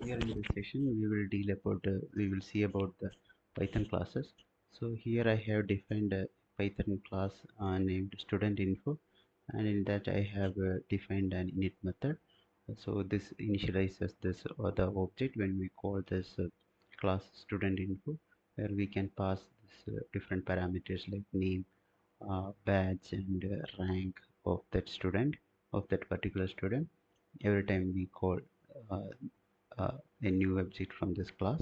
Here in this session, we will see about the Python classes. So here I have defined a Python class named student info, and in that I have defined an init method. So this initializes this other object when we call this class student info, where we can pass this, different parameters like name, badge, and rank of that student, of that particular student. Every time we call uh, a new object from this class.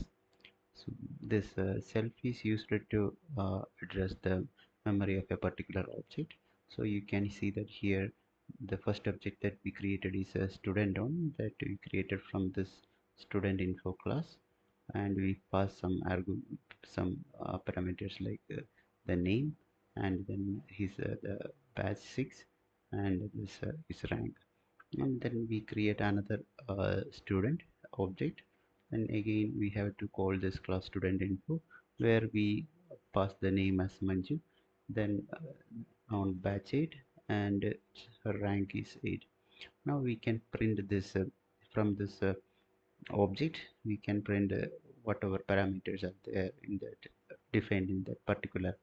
So this self is used to address the memory of a particular object. So you can see that here the first object that we created is a student on that we created from this student info class, and we pass some parameters like the name, and then his the batch 6, and this his rank, and then we create another student object, and again we have to call this class student info, where we pass the name as Manju, then on batch 8, and her rank is 8. Now we can print this from this object. We can print whatever parameters are there in that defined in that particular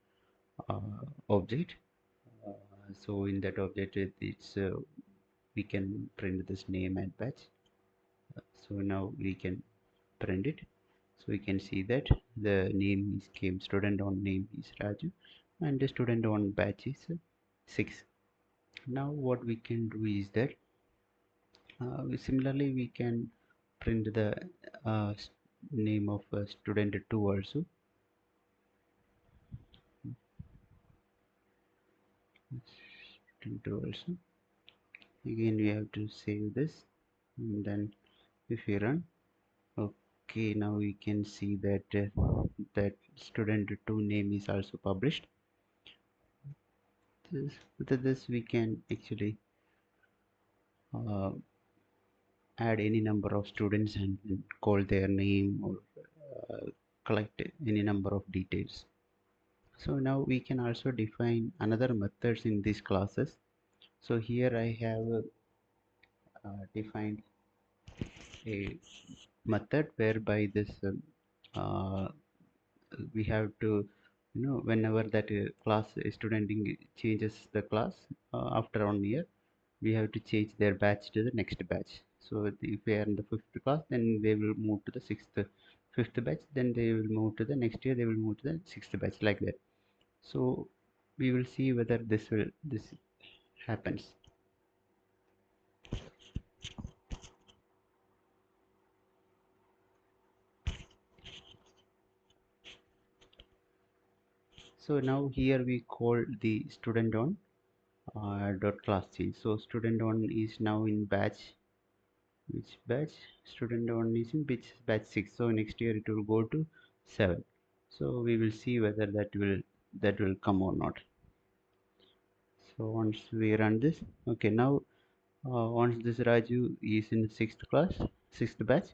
object. So in that object it's we can print this name and batch. So now we can print it. So we can see that the name is came, student on name is Raju, and the student on batch is 6. Now what we can do is that similarly we can print the uh, name of student 2 also. Student 2 also. Again we have to save this, and then if we run, okay, now we can see that that student 2 name is also published. With this we can actually uh, add any number of students and call their name, or collect any number of details. So now we can also define another methods in these classes. So here I have defined a method whereby this uh, we have to, whenever that class student changes the class after 1 year, we have to change their batch to the next batch. So if they are in the fifth class, then they will move to the fifth batch, then they will move to the next year, they will move to the sixth batch, like that. So we will see whether this happens. So now here we call the student on dot class change. So student on is now in batch, which batch student on is in which batch 6. So next year it will go to 7. So we will see whether that will come or not. So once we run this, okay, now once this Raju is in sixth batch,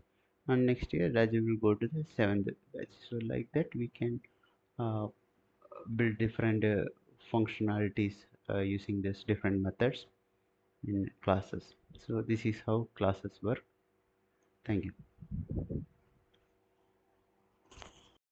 and next year Raju will go to the 7th batch. So like that we can uh, build different functionalities using this different methods in classes. So this is how classes work. Thank you.